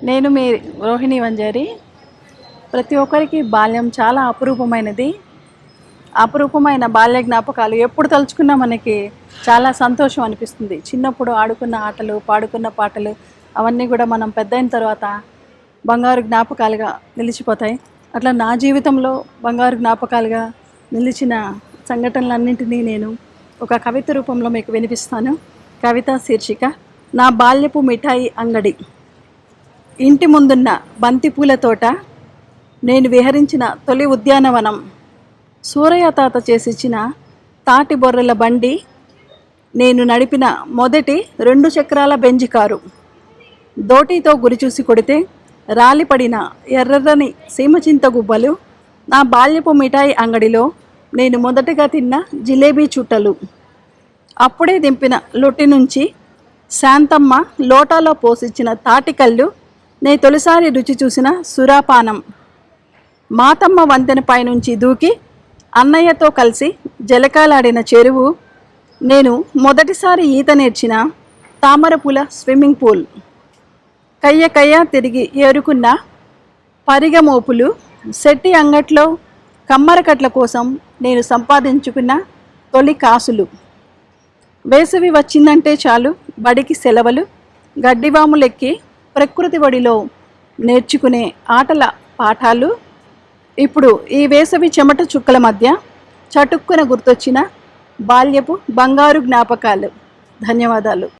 నేను మీ రోహిణి వంజారి. ప్రతి ఒక్కరికి బాల్యం చాలా అపురూపమైన బాల్య జ్ఞాపకాలు ఎప్పుడు తలుచుకున్నా మనకి చాలా సంతోషం అనిపిస్తుంది. చిన్నప్పుడు ఆడుకున్న ఆటలు, పాడుకున్న పాటలు అవన్నీ కూడా మనం పెద్దయిన తర్వాత బంగారు జ్ఞాపకాలుగా నిలిచిపోతాయి. అట్లా నా జీవితంలో బంగారు జ్ఞాపకాలుగా నిలిచిన సంఘటనలన్నింటినీ నేను ఒక కవిత రూపంలో మీకు వినిపిస్తాను. కవిత శీర్షిక నా బాల్యపు మిఠాయి అంగడి. ఇంటి ముందున్న బంతిపూల తోట, నేను విహరించిన తొలి ఉద్యానవనం, సూరయ్య తాత చేసిచ్చిన తాటి బొర్రెల బండి, నేను నడిపిన మొదటి 2 చక్రాల బెంజి కారు, దోటీతో గురిచూసి కొడితే రాలిపడిన ఎర్రని సీమచింత గుబ్బలు, నా బాల్యపు మిఠాయి అంగడిలో నేను మొదటగా తిన్న జిలేబీ చుట్టలు, అప్పుడే దింపిన లొట్టి నుంచి శాంతమ్మ లోటాలో పోసిచ్చిన తాటికల్లు, నే తొలిసారి రుచి చూసిన సురాపానం, మాతమ్మ వంతెనపై నుంచి దూకి అన్నయ్యతో కలిసి జలకాలాడిన చెరువు, నేను మొదటిసారి ఈత నేర్చిన తామరపూల స్విమ్మింగ్ పూల్, కయ్య కయ్య తిరిగి ఏరుకున్న పరిగమోపులు, శెట్టి అంగట్లో కమ్మరకట్ల కోసం నేను సంపాదించుకున్న తొలి కాసులు, వేసవి వచ్చిందంటే చాలు బడికి సెలవులు, గడ్డివాములెక్కి ప్రకృతి ఒడిలో నేర్చుకునే ఆటల పాఠాలు, ఇప్పుడు ఈ వేసవి చెమట చుక్కల మధ్య చటుక్కున గుర్తొచ్చిన బాల్యపు బంగారు జ్ఞాపకాలు. ధన్యవాదాలు.